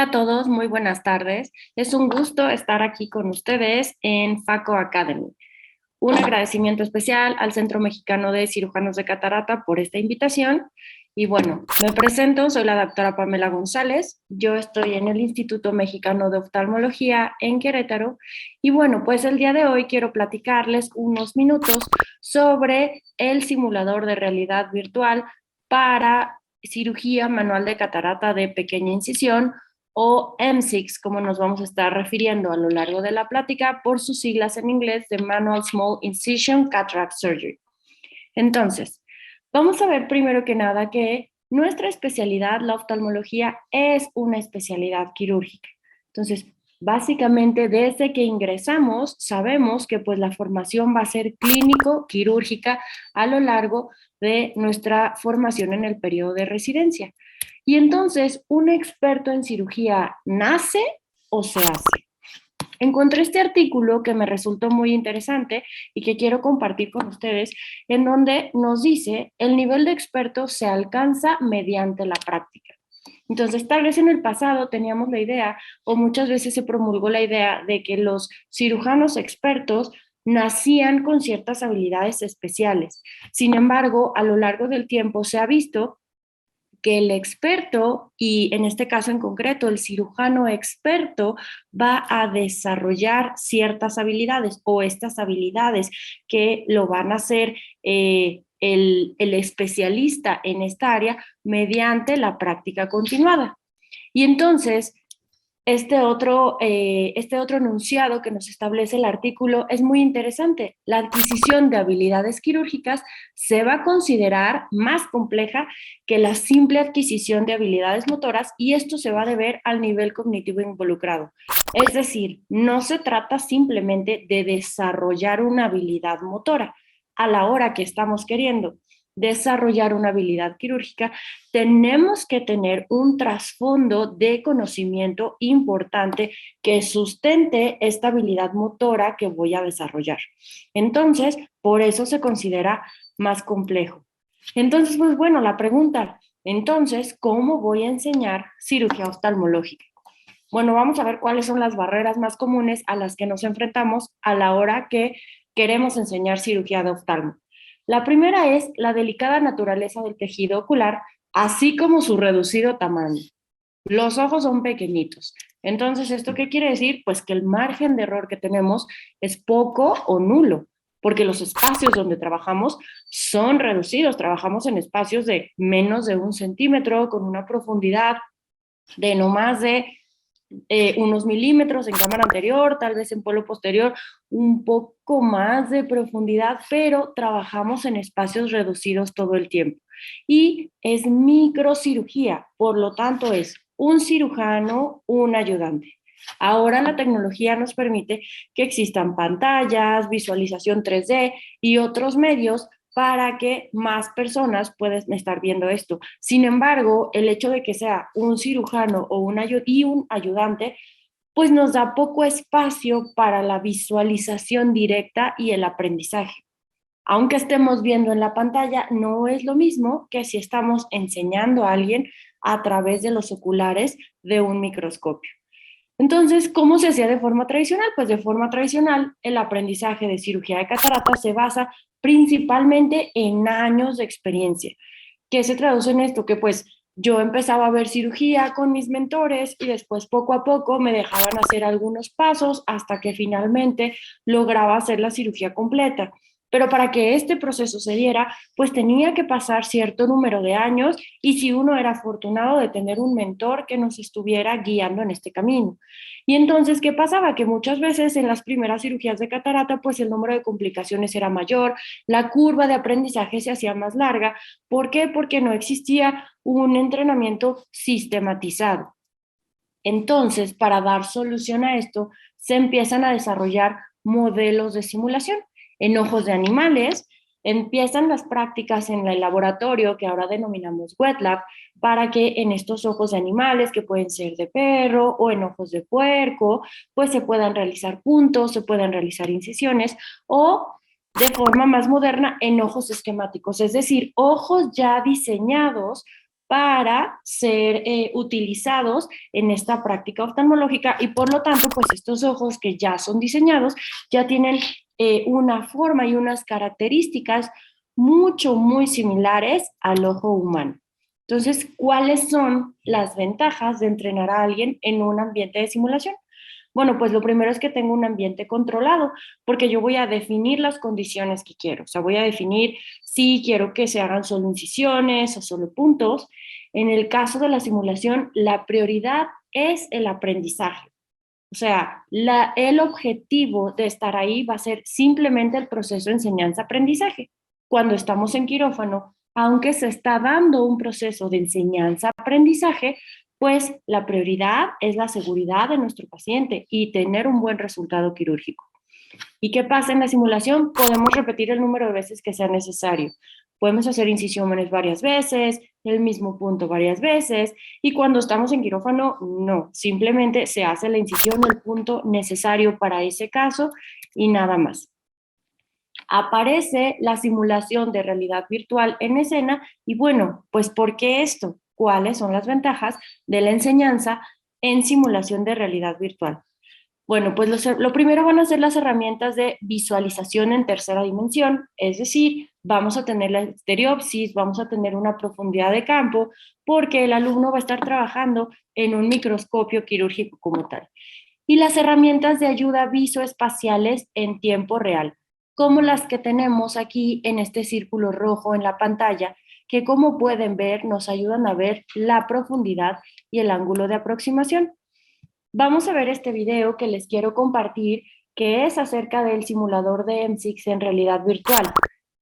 a todos, muy buenas tardes. Es un gusto estar aquí con ustedes en FACO Academy. Un agradecimiento especial al Centro Mexicano de Cirujanos de Catarata por esta invitación. Y bueno, me presento, soy la doctora Pamela González. Yo estoy en el Instituto Mexicano de Oftalmología en Querétaro. Y bueno, pues el día de hoy quiero platicarles unos minutos sobre el simulador de realidad virtual para cirugía manual de catarata de pequeña incisión o MSICS, como nos vamos a estar refiriendo a lo largo de la plática, por sus siglas en inglés de Manual Small Incision Cataract Surgery. Entonces, vamos a ver primero que nada que nuestra especialidad, la oftalmología, es una especialidad quirúrgica. Entonces, básicamente desde que ingresamos sabemos que pues la formación va a ser clínico-quirúrgica a lo largo de nuestra formación en el periodo de residencia. Y entonces, ¿un experto en cirugía nace o se hace? Encontré este artículo que me resultó muy interesante y que quiero compartir con ustedes, en donde nos dice el nivel de experto se alcanza mediante la práctica. Entonces, tal vez en el pasado teníamos la idea, o muchas veces se promulgó la idea de que los cirujanos expertos nacían con ciertas habilidades especiales. Sin embargo, a lo largo del tiempo se ha visto que el experto, y en este caso en concreto el cirujano experto, va a desarrollar ciertas habilidades o estas habilidades que lo van a hacer el especialista en esta área mediante la práctica continuada. Y entonces, este otro enunciado que nos establece el artículo es muy interesante. La adquisición de habilidades quirúrgicas se va a considerar más compleja que la simple adquisición de habilidades motoras y esto se va a deber al nivel cognitivo involucrado. Es decir, no se trata simplemente de desarrollar una habilidad motora. A la hora que estamos queriendo desarrollar una habilidad quirúrgica, tenemos que tener un trasfondo de conocimiento importante que sustente esta habilidad motora que voy a desarrollar. Entonces, por eso se considera más complejo. Entonces, pues bueno, la pregunta, entonces, ¿cómo voy a enseñar cirugía oftalmológica? Bueno, vamos a ver cuáles son las barreras más comunes a las que nos enfrentamos a la hora que queremos enseñar cirugía de oftalmo. La primera es la delicada naturaleza del tejido ocular, así como su reducido tamaño. Los ojos son pequeñitos. Entonces, ¿esto qué quiere decir? Pues que el margen de error que tenemos es poco o nulo, porque los espacios donde trabajamos son reducidos. Trabajamos en espacios de menos de 1 centímetro, con una profundidad de no más de unos milímetros en cámara anterior, tal vez en polo posterior, un poco más de profundidad, pero trabajamos en espacios reducidos todo el tiempo. Y es microcirugía, por lo tanto es un cirujano, un ayudante. Ahora la tecnología nos permite que existan pantallas, visualización 3D y otros medios para que más personas puedan estar viendo esto. Sin embargo, el hecho de que sea un cirujano o un ayudante, pues nos da poco espacio para la visualización directa y el aprendizaje. Aunque estemos viendo en la pantalla, no es lo mismo que si estamos enseñando a alguien a través de los oculares de un microscopio. Entonces, ¿cómo se hacía de forma tradicional? Pues de forma tradicional, el aprendizaje de cirugía de catarata se basa principalmente en años de experiencia. ¿Qué se traduce en esto? Que pues yo empezaba a ver cirugía con mis mentores y después poco a poco me dejaban hacer algunos pasos hasta que finalmente lograba hacer la cirugía completa. Pero para que este proceso se diera, pues tenía que pasar cierto número de años y si uno era afortunado de tener un mentor que nos estuviera guiando en este camino. Y entonces, ¿qué pasaba? Que muchas veces en las primeras cirugías de catarata, pues el número de complicaciones era mayor, la curva de aprendizaje se hacía más larga. ¿Por qué? Porque no existía un entrenamiento sistematizado. Entonces, para dar solución a esto, se empiezan a desarrollar modelos de simulación. En ojos de animales, empiezan las prácticas en el laboratorio, que ahora denominamos wet lab, para que en estos ojos de animales, que pueden ser de perro o en ojos de puerco, pues se puedan realizar puntos, se puedan realizar incisiones o de forma más moderna en ojos esquemáticos, es decir, ojos ya diseñados para ser utilizados en esta práctica oftalmológica y por lo tanto, pues estos ojos que ya son diseñados ya tienen una forma y unas características muy similares al ojo humano. Entonces, ¿cuáles son las ventajas de entrenar a alguien en un ambiente de simulación? Bueno, pues lo primero es que tengo un ambiente controlado, porque yo voy a definir las condiciones que quiero. O sea, voy a definir si quiero que se hagan solo incisiones o solo puntos. En el caso de la simulación, la prioridad es el aprendizaje. O sea, el objetivo de estar ahí va a ser simplemente el proceso de enseñanza-aprendizaje. Cuando estamos en quirófano, aunque se está dando un proceso de enseñanza-aprendizaje, pues la prioridad es la seguridad de nuestro paciente y tener un buen resultado quirúrgico. ¿Y qué pasa en la simulación? Podemos repetir el número de veces que sea necesario. Podemos hacer incisiones varias veces, el mismo punto varias veces, y cuando estamos en quirófano, no, simplemente se hace la incisión, el punto necesario para ese caso y nada más. Aparece la simulación de realidad virtual en escena y bueno, pues ¿por qué esto? ¿Cuáles son las ventajas de la enseñanza en simulación de realidad virtual? Bueno, pues lo primero van a ser las herramientas de visualización en tercera dimensión, es decir, vamos a tener la estereopsis, vamos a tener una profundidad de campo, porque el alumno va a estar trabajando en un microscopio quirúrgico como tal. Y las herramientas de ayuda visoespaciales en tiempo real, como las que tenemos aquí en este círculo rojo en la pantalla, que como pueden ver nos ayudan a ver la profundidad y el ángulo de aproximación. Vamos a ver este video que les quiero compartir, que es acerca del simulador de M6 en realidad virtual.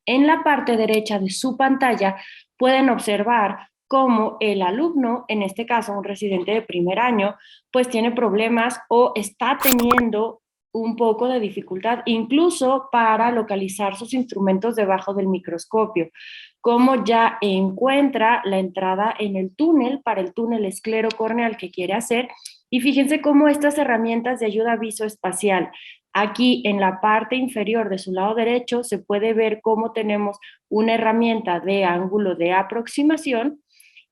En la parte derecha de su pantalla pueden observar cómo el alumno, en este caso un residente de primer año, pues tiene problemas o está teniendo un poco de dificultad, incluso para localizar sus instrumentos debajo del microscopio, cómo ya encuentra la entrada en el túnel para el túnel esclerocorneal que quiere hacer. Y fíjense cómo estas herramientas de ayuda visoespacial, aquí en la parte inferior de su lado derecho se puede ver cómo tenemos una herramienta de ángulo de aproximación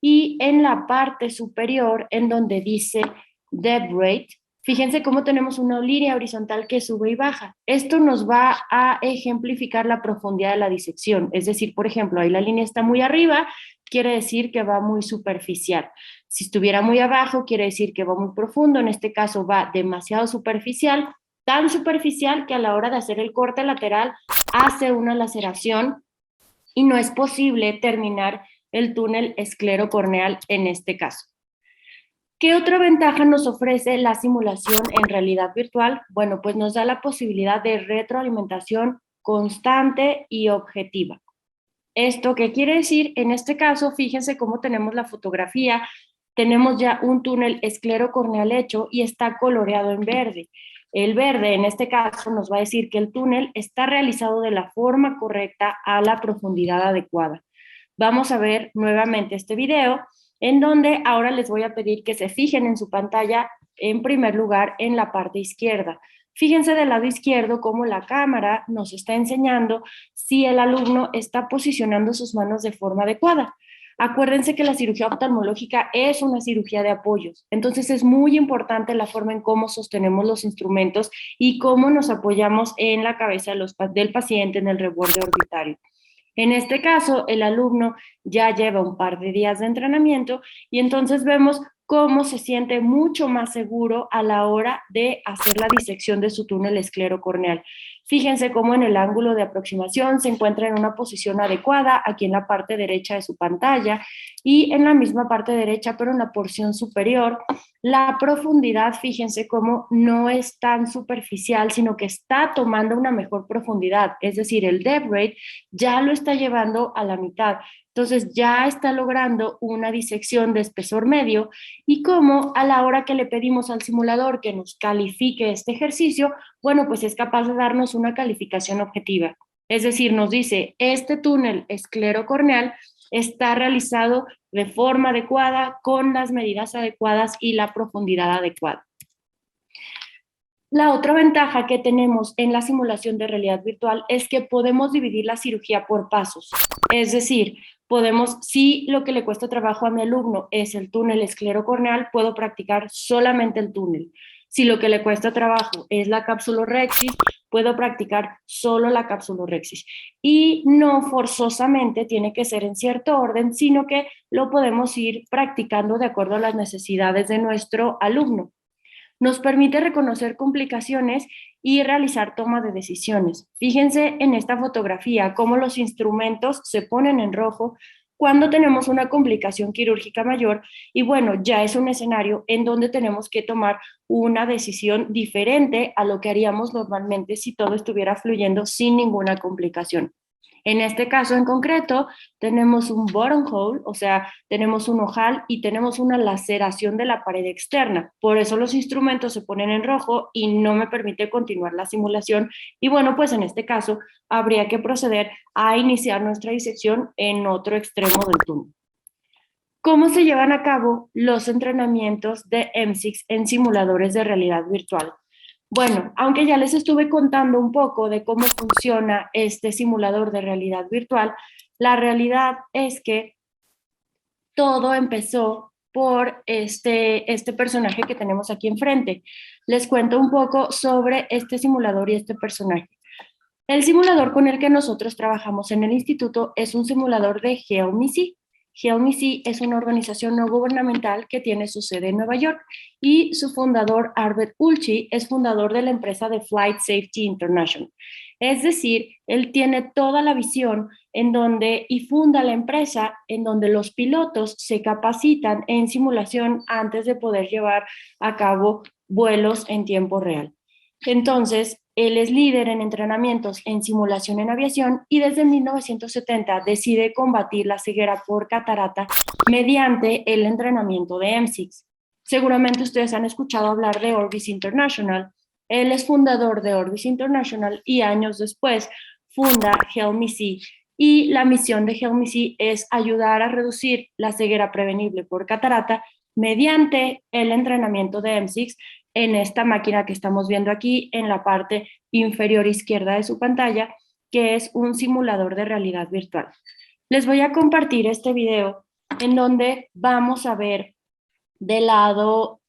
y en la parte superior en donde dice depth rate, fíjense cómo tenemos una línea horizontal que sube y baja. Esto nos va a ejemplificar la profundidad de la disección. Es decir, por ejemplo, ahí la línea está muy arriba, quiere decir que va muy superficial. Si estuviera muy abajo, quiere decir que va muy profundo. En este caso va demasiado superficial, tan superficial que a la hora de hacer el corte lateral hace una laceración y no es posible terminar el túnel esclerocorneal en este caso. ¿Qué otra ventaja nos ofrece la simulación en realidad virtual? Bueno, pues nos da la posibilidad de retroalimentación constante y objetiva. ¿Esto qué quiere decir? En este caso, fíjense cómo tenemos la fotografía, tenemos ya un túnel esclerocorneal hecho y está coloreado en verde. El verde, en este caso, nos va a decir que el túnel está realizado de la forma correcta a la profundidad adecuada. Vamos a ver nuevamente este video, en donde ahora les voy a pedir que se fijen en su pantalla, en primer lugar, en la parte izquierda. Fíjense del lado izquierdo cómo la cámara nos está enseñando si el alumno está posicionando sus manos de forma adecuada. Acuérdense que la cirugía oftalmológica es una cirugía de apoyos, entonces es muy importante la forma en cómo sostenemos los instrumentos y cómo nos apoyamos en la cabeza del paciente en el reborde orbitario. En este caso, el alumno ya lleva un par de días de entrenamiento y entonces vemos cómo se siente mucho más seguro a la hora de hacer la disección de su túnel esclerocorneal. Fíjense cómo en el ángulo de aproximación se encuentra en una posición adecuada, aquí en la parte derecha de su pantalla y en la misma parte derecha, pero en la porción superior. La profundidad, fíjense cómo no es tan superficial, sino que está tomando una mejor profundidad, es decir, el depth rate ya lo está llevando a la mitad. Entonces ya está logrando una disección de espesor medio y como a la hora que le pedimos al simulador que nos califique este ejercicio, bueno, pues es capaz de darnos una calificación objetiva. Es decir, nos dice, este túnel esclerocorneal está realizado de forma adecuada, con las medidas adecuadas y la profundidad adecuada. La otra ventaja que tenemos en la simulación de realidad virtual es que podemos dividir la cirugía por pasos. Es decir, Si lo que le cuesta trabajo a mi alumno es el túnel esclerocorneal, puedo practicar solamente el túnel. Si lo que le cuesta trabajo es la capsulorhexis, puedo practicar solo la capsulorhexis. Y no forzosamente tiene que ser en cierto orden, sino que lo podemos ir practicando de acuerdo a las necesidades de nuestro alumno. Nos permite reconocer complicaciones y realizar toma de decisiones. Fíjense en esta fotografía cómo los instrumentos se ponen en rojo cuando tenemos una complicación quirúrgica mayor y bueno, ya es un escenario en donde tenemos que tomar una decisión diferente a lo que haríamos normalmente si todo estuviera fluyendo sin ninguna complicación. En este caso en concreto, tenemos un buttonhole, o sea, tenemos un ojal y tenemos una laceración de la pared externa. Por eso los instrumentos se ponen en rojo y no me permite continuar la simulación. Y bueno, pues en este caso habría que proceder a iniciar nuestra disección en otro extremo del túnel. ¿Cómo se llevan a cabo los entrenamientos de M6 en simuladores de realidad virtual? Bueno, aunque ya les estuve contando un poco de cómo funciona este simulador de realidad virtual, la realidad es que todo empezó por este personaje que tenemos aquí enfrente. Les cuento un poco sobre este simulador y este personaje. El simulador con el que nosotros trabajamos en el instituto es un simulador de GeoMeC. GeoMeC es una organización no gubernamental que tiene su sede en Nueva York y su fundador, Arvid Ulci, es fundador de la empresa de Flight Safety International. Es decir, él tiene toda la visión y funda la empresa en donde los pilotos se capacitan en simulación antes de poder llevar a cabo vuelos en tiempo real. Entonces, él es líder en entrenamientos en simulación en aviación y desde 1970 decide combatir la ceguera por catarata mediante el entrenamiento de M6. Seguramente ustedes han escuchado hablar de Orbis International. Él es fundador de Orbis International y años después funda HELMEC. Y la misión de HELMEC es ayudar a reducir la ceguera prevenible por catarata mediante el entrenamiento de M6 en esta máquina que estamos viendo aquí en la parte inferior izquierda de su pantalla, que es un simulador de realidad virtual. Les voy a compartir este video en donde vamos a ver del lado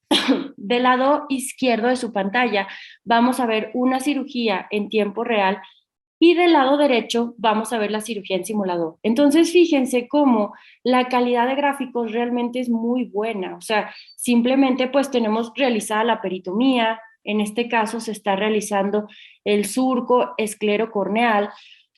izquierdo de su pantalla, vamos a ver una cirugía en tiempo real y del lado derecho vamos a ver la cirugía en simulador. Entonces, fíjense cómo la calidad de gráficos realmente es muy buena. O sea, simplemente pues tenemos realizada la peritomía, en este caso se está realizando el surco esclerocorneal.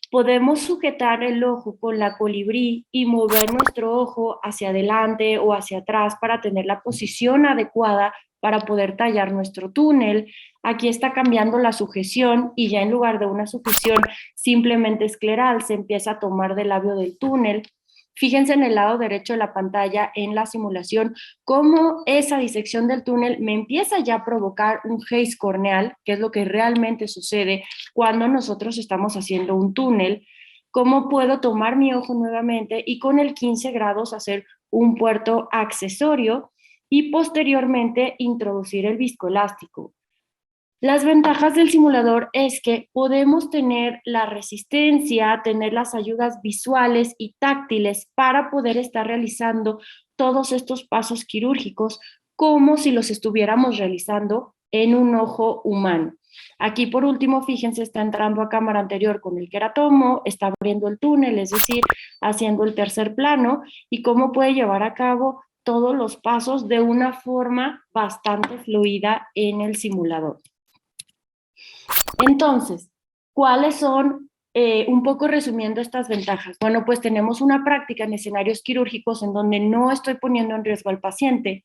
Podemos sujetar el ojo con la colibrí y mover nuestro ojo hacia adelante o hacia atrás para tener la posición adecuada para poder tallar nuestro túnel. Aquí está cambiando la sujeción y ya en lugar de una sujeción simplemente escleral se empieza a tomar del labio del túnel. Fíjense en el lado derecho de la pantalla en la simulación cómo esa disección del túnel me empieza ya a provocar un haze corneal, que es lo que realmente sucede cuando nosotros estamos haciendo un túnel. Cómo puedo tomar mi ojo nuevamente y con el 15 grados hacer un puerto accesorio y posteriormente introducir el viscoelástico. Las ventajas del simulador es que podemos tener la resistencia, tener las ayudas visuales y táctiles para poder estar realizando todos estos pasos quirúrgicos como si los estuviéramos realizando en un ojo humano. Aquí por último, fíjense, está entrando a cámara anterior con el queratomo, está abriendo el túnel, es decir, haciendo el tercer plano y cómo puede llevar a cabo todos los pasos de una forma bastante fluida en el simulador. Entonces, ¿cuáles son, un poco resumiendo estas ventajas? Bueno, pues tenemos una práctica en escenarios quirúrgicos en donde no estoy poniendo en riesgo al paciente.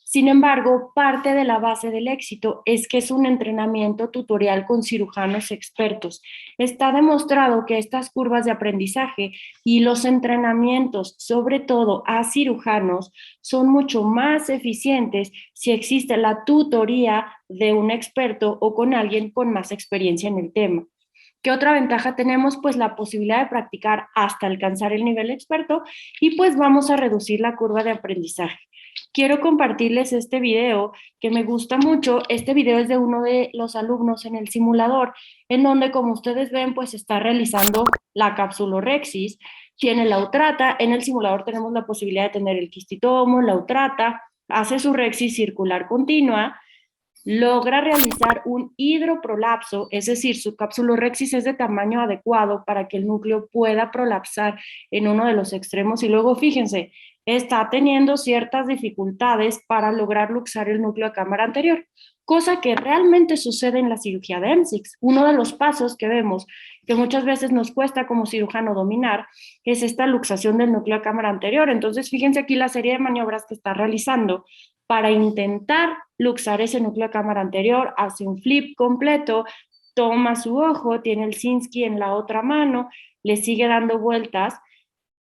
Sin embargo, parte de la base del éxito es que es un entrenamiento tutorial con cirujanos expertos. Está demostrado que estas curvas de aprendizaje y los entrenamientos, sobre todo a cirujanos, son mucho más eficientes si existe la tutoría de un experto o con alguien con más experiencia en el tema. ¿Qué otra ventaja tenemos? Pues la posibilidad de practicar hasta alcanzar el nivel experto y pues vamos a reducir la curva de aprendizaje. Quiero compartirles este video que me gusta mucho. Este video es de uno de los alumnos en el simulador, en donde, como ustedes ven, pues está realizando la capsulorhexis tiene la utrata. En el simulador tenemos la posibilidad de tener el quistitomo, la utrata, hace su rexis circular continua, logra realizar un hidroprolapso, es decir, su cápsulorexis es de tamaño adecuado para que el núcleo pueda prolapsar en uno de los extremos y luego fíjense, está teniendo ciertas dificultades para lograr luxar el núcleo a cámara anterior, cosa que realmente sucede en la cirugía de M6. Uno de los pasos que vemos que muchas veces nos cuesta como cirujano dominar es esta luxación del núcleo a cámara anterior. Entonces, fíjense aquí la serie de maniobras que está realizando para intentar luxar ese núcleo a cámara anterior, hace un flip completo, toma su ojo, tiene el Sinskey en la otra mano, le sigue dando vueltas.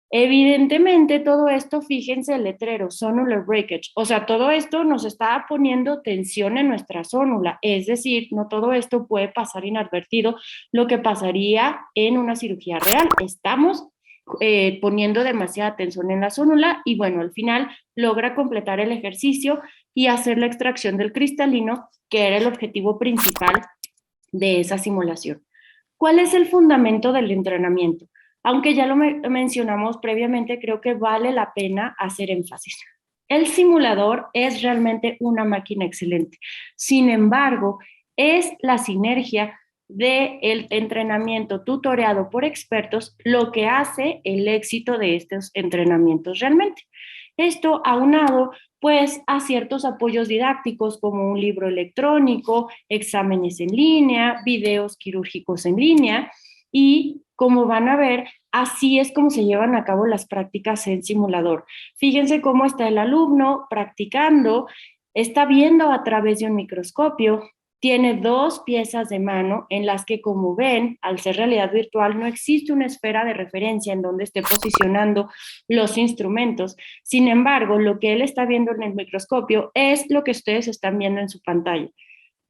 Evidentemente, todo esto, fíjense el letrero, zonular breakage, o sea, todo esto nos está poniendo tensión en nuestra zónula, es decir, no todo esto puede pasar inadvertido, lo que pasaría en una cirugía real. Estamos poniendo demasiada tensión en la zónula y bueno, al final logra completar el ejercicio y hacer la extracción del cristalino, que era el objetivo principal de esa simulación. ¿Cuál es el fundamento del entrenamiento? Aunque ya lo mencionamos previamente, creo que vale la pena hacer énfasis. El simulador es realmente una máquina excelente. Sin embargo, es la sinergia del entrenamiento tutoreado por expertos lo que hace el éxito de estos entrenamientos realmente. Esto aunado pues a ciertos apoyos didácticos como un libro electrónico, exámenes en línea, videos quirúrgicos en línea y como van a ver, así es como se llevan a cabo las prácticas en simulador. Fíjense cómo está el alumno practicando, está viendo a través de un microscopio, tiene dos piezas de mano en las que, como ven, al ser realidad virtual, no existe una esfera de referencia en donde esté posicionando los instrumentos. Sin embargo, lo que él está viendo en el microscopio es lo que ustedes están viendo en su pantalla.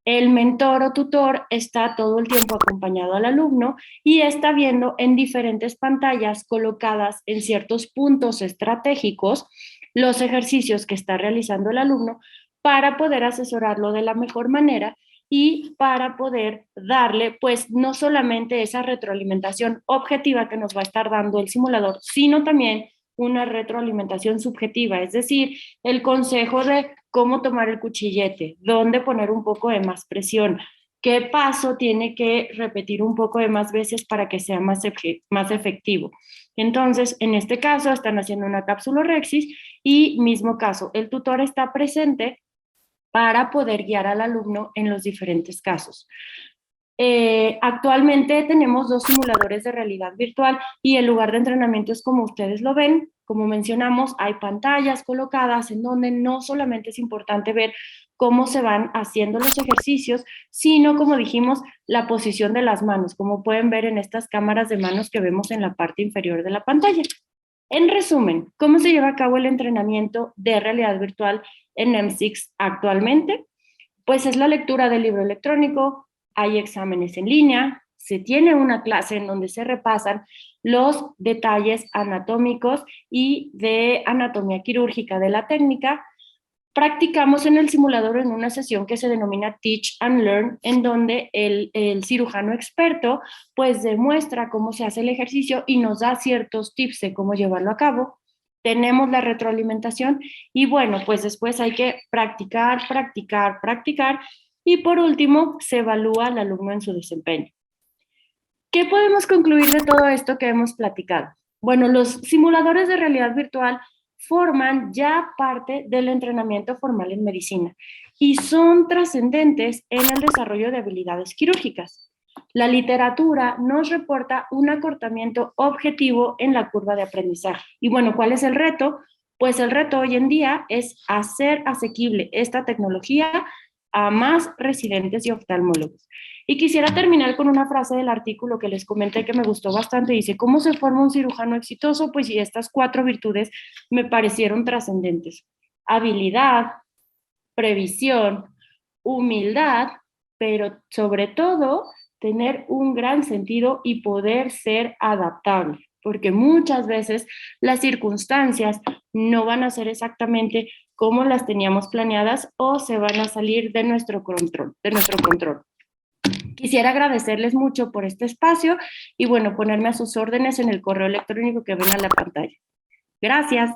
El mentor o tutor está todo el tiempo acompañado al alumno y está viendo en diferentes pantallas colocadas en ciertos puntos estratégicos los ejercicios que está realizando el alumno para poder asesorarlo de la mejor manera y para poder darle, pues, no solamente esa retroalimentación objetiva que nos va a estar dando el simulador, sino también una retroalimentación subjetiva, es decir, el consejo de cómo tomar el cuchillete, dónde poner un poco de más presión, qué paso tiene que repetir un poco de más veces para que sea más efectivo. Entonces, en este caso, están haciendo una cápsulorexis y mismo caso, el tutor está presente para poder guiar al alumno en los diferentes casos. Actualmente tenemos dos simuladores de realidad virtual y el lugar de entrenamiento es como ustedes lo ven. Como mencionamos, hay pantallas colocadas en donde no solamente es importante ver cómo se van haciendo los ejercicios, sino, como dijimos, la posición de las manos, como pueden ver en estas cámaras de manos que vemos en la parte inferior de la pantalla. En resumen, ¿cómo se lleva a cabo el entrenamiento de realidad virtual en M6 actualmente? Pues es la lectura del libro electrónico, hay exámenes en línea, se tiene una clase en donde se repasan los detalles anatómicos y de anatomía quirúrgica de la técnica. Practicamos en el simulador en una sesión que se denomina Teach and Learn, en donde el cirujano experto pues demuestra cómo se hace el ejercicio y nos da ciertos tips de cómo llevarlo a cabo. Tenemos la retroalimentación y bueno, pues después hay que practicar, practicar, practicar y por último se evalúa al alumno en su desempeño. ¿Qué podemos concluir de todo esto que hemos platicado? Bueno, los simuladores de realidad virtual forman ya parte del entrenamiento formal en medicina y son trascendentes en el desarrollo de habilidades quirúrgicas. La literatura nos reporta un acortamiento objetivo en la curva de aprendizaje. Y bueno, ¿cuál es el reto? Pues el reto hoy en día es hacer asequible esta tecnología a más residentes y oftalmólogos. Y quisiera terminar con una frase del artículo que les comenté que me gustó bastante. Dice, ¿cómo se forma un cirujano exitoso? Pues y estas 4 virtudes me parecieron trascendentes. Habilidad, previsión, humildad, pero sobre todo tener un gran sentido y poder ser adaptable, porque muchas veces las circunstancias no van a ser exactamente como las teníamos planeadas o se van a salir de nuestro control, de nuestro control. Quisiera agradecerles mucho por este espacio y bueno, ponerme a sus órdenes en el correo electrónico que ven a la pantalla. Gracias.